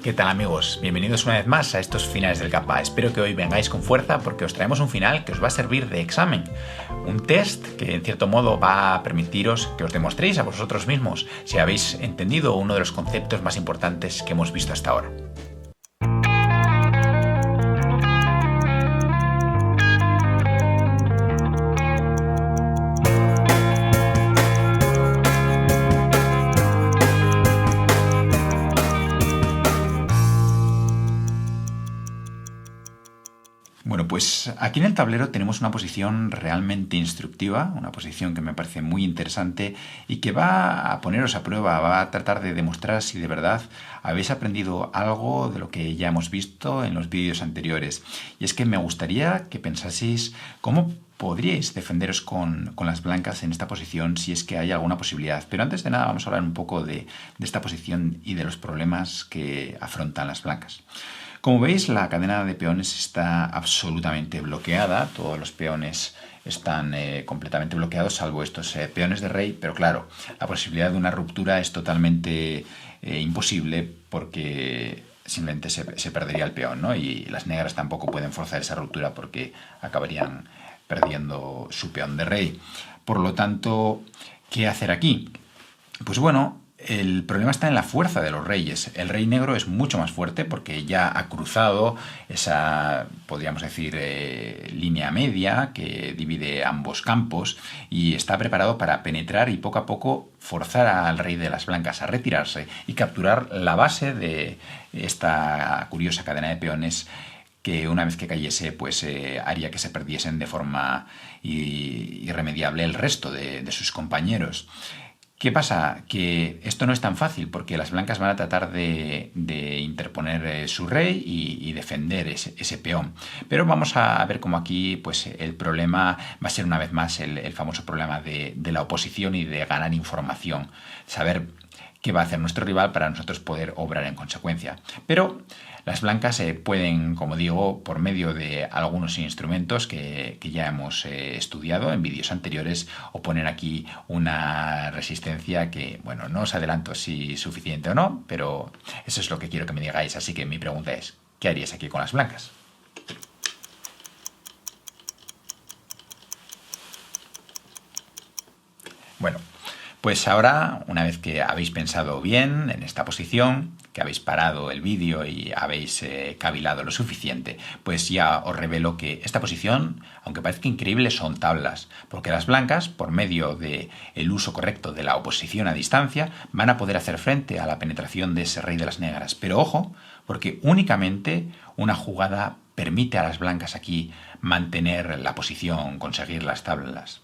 ¿Qué tal, amigos? Bienvenidos una vez más a estos finales del Kappa. Espero que hoy vengáis con fuerza porque os traemos un final que os va a servir de examen. Un test que en cierto modo va a permitiros que os demostréis a vosotros mismos si habéis entendido uno de los conceptos más importantes que hemos visto hasta ahora. Bueno, pues aquí en el tablero tenemos una posición realmente instructiva, una posición que me parece muy interesante y que va a poneros a prueba, va a tratar de demostrar si de verdad habéis aprendido algo de lo que ya hemos visto en los vídeos anteriores. Y es que me gustaría que pensaseis cómo podríais defenderos con las blancas en esta posición si es que hay alguna posibilidad. Pero antes de nada vamos a hablar un poco de esta posición y de los problemas que afrontan las blancas. Como veis, la cadena de peones está absolutamente bloqueada. Todos los peones están completamente bloqueados, salvo estos peones de rey. Pero claro, la posibilidad de una ruptura es totalmente imposible porque simplemente se perdería el peón, ¿no? Y las negras tampoco pueden forzar esa ruptura porque acabarían perdiendo su peón de rey. Por lo tanto, ¿qué hacer aquí? Pues bueno, el problema está en la fuerza de los reyes. El rey negro es mucho más fuerte porque ya ha cruzado esa, podríamos decir, línea media que divide ambos campos y está preparado para penetrar y poco a poco forzar al rey de las blancas a retirarse y capturar la base de esta curiosa cadena de peones que una vez que cayese pues haría que se perdiesen de forma irremediable el resto de sus compañeros. ¿Qué pasa? Que esto no es tan fácil porque las blancas van a tratar de interponer su rey y defender ese peón. Pero vamos a ver cómo aquí pues, el problema va a ser una vez más el famoso problema de la oposición y de ganar información. Saber qué va a hacer nuestro rival para nosotros poder obrar en consecuencia. Pero las blancas pueden, como digo, por medio de algunos instrumentos que ya hemos estudiado en vídeos anteriores, oponer aquí una resistencia que, bueno, no os adelanto si es suficiente o no, pero eso es lo que quiero que me digáis. Así que mi pregunta es, ¿qué haríais aquí con las blancas? Bueno, pues ahora, una vez que habéis pensado bien en esta posición, que habéis parado el vídeo y habéis cavilado lo suficiente, pues ya os revelo que esta posición, aunque parezca increíble, son tablas, porque las blancas, por medio del uso correcto de la oposición a distancia, van a poder hacer frente a la penetración de ese rey de las negras. Pero ojo, porque únicamente una jugada permite a las blancas aquí mantener la posición, conseguir las tablas.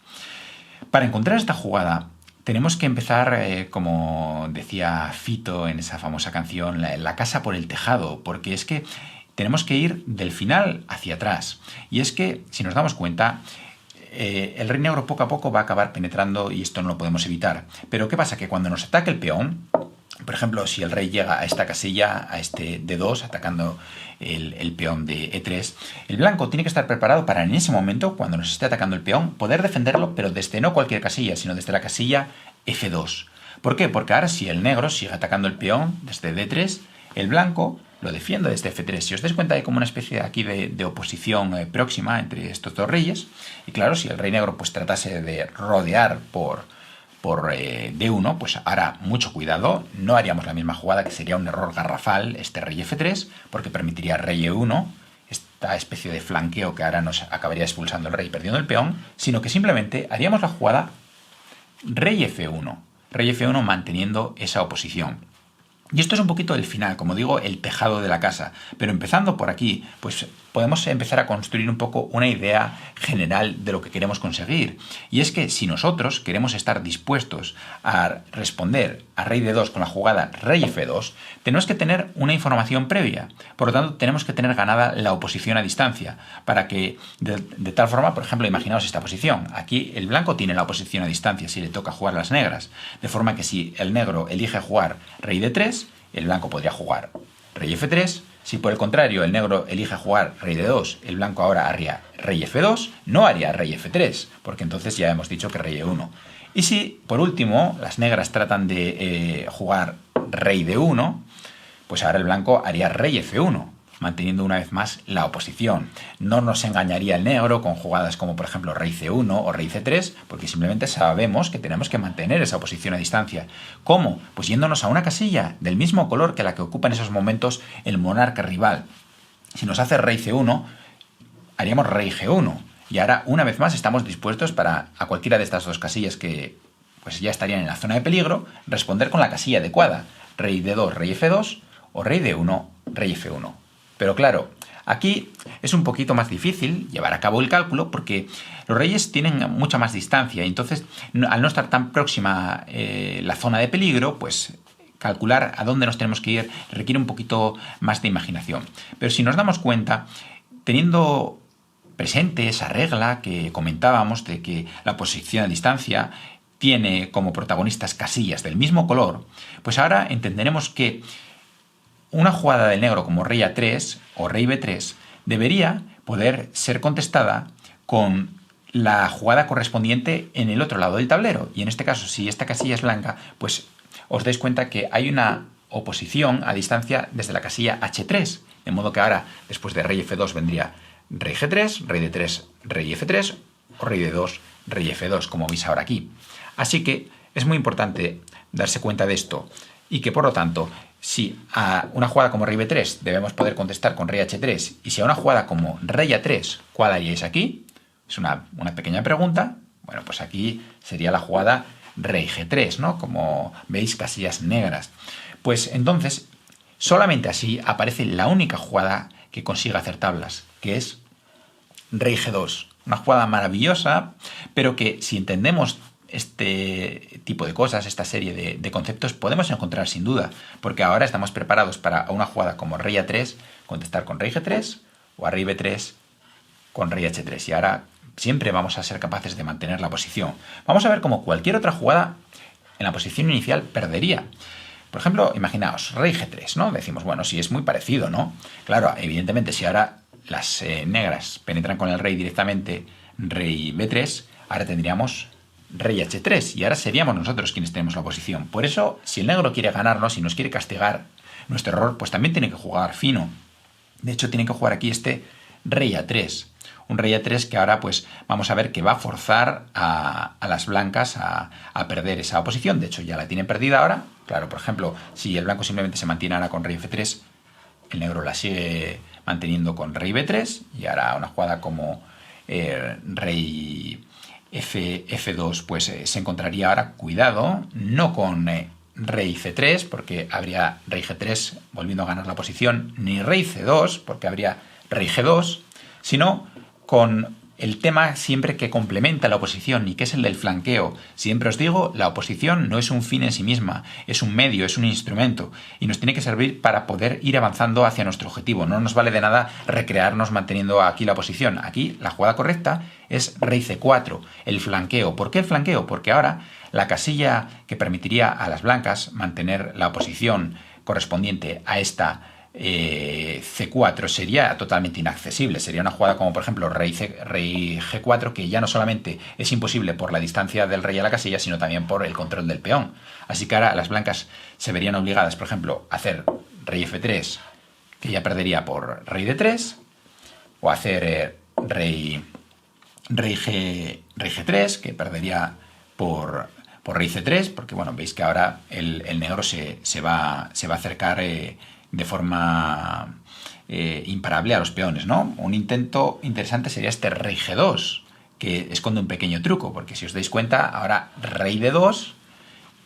Para encontrar esta jugada, tenemos que empezar, como decía Fito en esa famosa canción, la casa por el tejado, porque es que tenemos que ir del final hacia atrás. Y es que, si nos damos cuenta, el rey negro poco a poco va a acabar penetrando y esto no lo podemos evitar. Pero ¿qué pasa? Que cuando nos ataque el peón, por ejemplo, si el rey llega a esta casilla, a este D2, atacando el peón de E3, el blanco tiene que estar preparado para en ese momento, cuando nos esté atacando el peón, poder defenderlo, pero desde no cualquier casilla, sino desde la casilla F2. ¿Por qué? Porque ahora si el negro sigue atacando el peón desde D3, el blanco lo defiende desde F3. Si os dais cuenta hay como una especie aquí de oposición próxima entre estos dos reyes. Y claro, si el rey negro pues tratase de rodear por D1, pues ahora mucho cuidado, no haríamos la misma jugada, que sería un error garrafal este rey F3, porque permitiría rey E1, esta especie de flanqueo que ahora nos acabaría expulsando el rey y perdiendo el peón, sino que simplemente haríamos la jugada rey F1 manteniendo esa oposición. Y esto es un poquito el final, como digo, el tejado de la casa. Pero empezando por aquí, pues podemos empezar a construir un poco una idea general de lo que queremos conseguir. Y es que si nosotros queremos estar dispuestos a responder a rey D2 con la jugada rey F2, tenemos que tener una información previa. Por lo tanto, tenemos que tener ganada la oposición a distancia. Para que, de tal forma, por ejemplo, imaginaos esta posición. Aquí el blanco tiene la oposición a distancia si le toca jugar las negras. De forma que si el negro elige jugar rey D3, el blanco podría jugar rey F3. Si por el contrario el negro elige jugar rey D2, el blanco ahora haría rey F2, no haría rey F3, porque entonces ya hemos dicho que rey E1. Y si, por último, las negras tratan de jugar rey D1, pues ahora el blanco haría rey F1, manteniendo una vez más la oposición. No nos engañaría el negro con jugadas como por ejemplo rey C1 o rey C3, porque simplemente sabemos que tenemos que mantener esa oposición a distancia. ¿Cómo? Pues yéndonos a una casilla del mismo color que la que ocupa en esos momentos el monarca rival. Si nos hace rey C1, haríamos rey G1. Y ahora, una vez más, estamos dispuestos para, a cualquiera de estas dos casillas que pues ya estarían en la zona de peligro, responder con la casilla adecuada. Rey D2, rey F2 o rey D1, rey F1. Pero claro, aquí es un poquito más difícil llevar a cabo el cálculo porque los reyes tienen mucha más distancia y entonces, al no estar tan próxima la zona de peligro, pues calcular a dónde nos tenemos que ir requiere un poquito más de imaginación. Pero si nos damos cuenta, teniendo presente esa regla que comentábamos de que la posición a distancia tiene como protagonistas casillas del mismo color, pues ahora entenderemos que una jugada del negro como rey A3 o rey B3 debería poder ser contestada con la jugada correspondiente en el otro lado del tablero. Y en este caso, si esta casilla es blanca, pues os dais cuenta que hay una oposición a distancia desde la casilla H3. De modo que ahora, después de rey F2, vendría rey G3, rey D3, rey F3 o rey D2, rey F2, como veis ahora aquí. Así que es muy importante darse cuenta de esto y que, por lo tanto, si a una jugada como rey B3 debemos poder contestar con rey H3 y si a una jugada como rey A3, ¿cuál haríais aquí? Es una pequeña pregunta. Bueno, pues aquí sería la jugada rey G3, ¿no? Como veis, casillas negras. Pues entonces, solamente así aparece la única jugada que consiga hacer tablas, que es rey G2. Una jugada maravillosa, pero que si entendemos este tipo de cosas, esta serie de conceptos, podemos encontrar sin duda, porque ahora estamos preparados para una jugada como rey A3, contestar con rey G3 o a rey B3 con rey H3. Y ahora siempre vamos a ser capaces de mantener la posición. Vamos a ver cómo cualquier otra jugada en la posición inicial perdería. Por ejemplo, imaginaos, rey G3, ¿no? Decimos, bueno, sí, es muy parecido, ¿no? Claro, evidentemente, si ahora las negras penetran con el rey directamente, rey B3, ahora tendríamos rey H3 y ahora seríamos nosotros quienes tenemos la posición. Por eso, si el negro quiere ganarnos y nos quiere castigar nuestro error, pues también tiene que jugar fino. De hecho, tiene que jugar aquí este rey A3. Un rey A3 que ahora pues vamos a ver que va a forzar a las blancas a perder esa oposición. De hecho, ya la tienen perdida ahora. Claro, por ejemplo, si el blanco simplemente se mantiene ahora con rey F3, el negro la sigue manteniendo con rey B3 y ahora una jugada como rey F2 pues se encontraría ahora, cuidado, no con rey C3 porque habría rey G3 volviendo a ganar la posición, ni rey C2 porque habría rey G2, sino con el tema siempre que complementa la oposición y que es el del flanqueo. Siempre os digo, la oposición no es un fin en sí misma, es un medio, es un instrumento y nos tiene que servir para poder ir avanzando hacia nuestro objetivo. No nos vale de nada recrearnos manteniendo aquí la oposición. Aquí la jugada correcta es rey C4, el flanqueo. ¿Por qué el flanqueo? Porque ahora la casilla que permitiría a las blancas mantener la oposición correspondiente a esta C4 sería totalmente inaccesible. Sería una jugada como por ejemplo rey G4, que ya no solamente es imposible por la distancia del rey a la casilla, sino también por el control del peón. Así que ahora las blancas se verían obligadas, por ejemplo, a hacer rey F3, que ya perdería por rey D3, o hacer rey G3, que perdería por rey C3, porque bueno, veis que ahora el negro se va a acercar de forma imparable a los peones, ¿no? Un intento interesante sería este rey G2, que esconde un pequeño truco, porque si os dais cuenta, ahora rey D2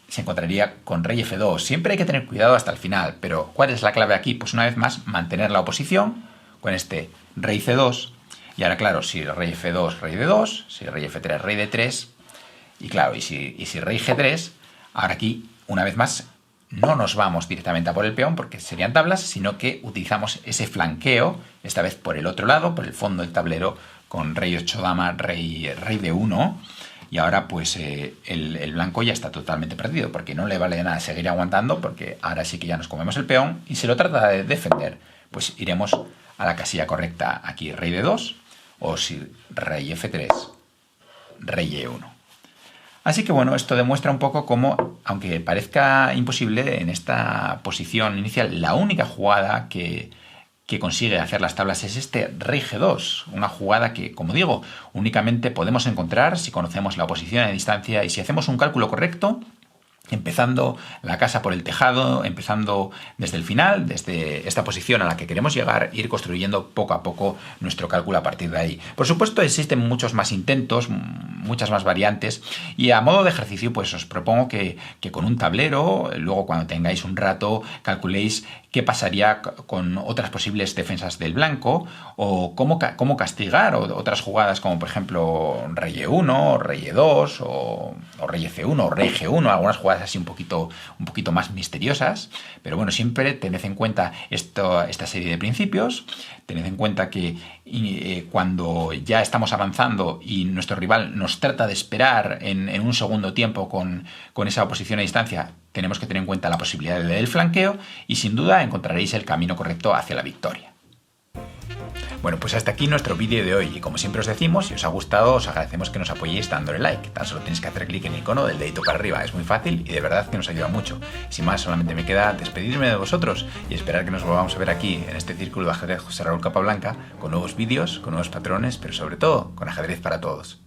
se encontraría con rey F2. Siempre hay que tener cuidado hasta el final, pero ¿cuál es la clave aquí? Pues una vez más, mantener la oposición con este rey C2, y ahora claro, si rey F2, rey D2, si rey F3, rey D3, y claro, y si rey G3, ahora aquí, una vez más, no nos vamos directamente a por el peón porque serían tablas, sino que utilizamos ese flanqueo, esta vez por el otro lado, por el fondo del tablero, con rey 8 dama, rey D1, y ahora pues el blanco ya está totalmente perdido, porque no le vale de nada seguir aguantando, porque ahora sí que ya nos comemos el peón, y si lo trata de defender, pues iremos a la casilla correcta, aquí rey D2, o si rey F3, rey E1. Así que bueno, esto demuestra un poco cómo, aunque parezca imposible, en esta posición inicial, la única jugada que consigue hacer las tablas es este rey G2, una jugada que, como digo, únicamente podemos encontrar si conocemos la oposición a distancia y si hacemos un cálculo correcto, empezando la casa por el tejado, empezando desde el final, desde esta posición a la que queremos llegar, ir construyendo poco a poco nuestro cálculo a partir de ahí. Por supuesto, existen muchos más intentos, muchas más variantes, y a modo de ejercicio, pues os propongo que con un tablero, luego cuando tengáis un rato, calculéis qué pasaría con otras posibles defensas del blanco, o cómo castigar otras jugadas como por ejemplo rey E1, rey E2, o rey C1, o rey G1, algunas jugadas así un poquito más misteriosas, pero bueno, siempre tened en cuenta esta serie de principios, tened en cuenta que cuando ya estamos avanzando y nuestro rival nos trata de esperar en un segundo tiempo con esa oposición a distancia, tenemos que tener en cuenta la posibilidad del flanqueo y sin duda encontraréis el camino correcto hacia la victoria. Bueno, pues hasta aquí nuestro vídeo de hoy y como siempre os decimos, si os ha gustado os agradecemos que nos apoyéis dándole like. Tan solo tenéis que hacer clic en el icono del dedito para arriba, es muy fácil y de verdad que nos ayuda mucho. Sin más, solamente me queda despedirme de vosotros y esperar que nos volvamos a ver aquí en este círculo de ajedrez José Raúl Capablanca con nuevos vídeos, con nuevos patrones, pero sobre todo con ajedrez para todos.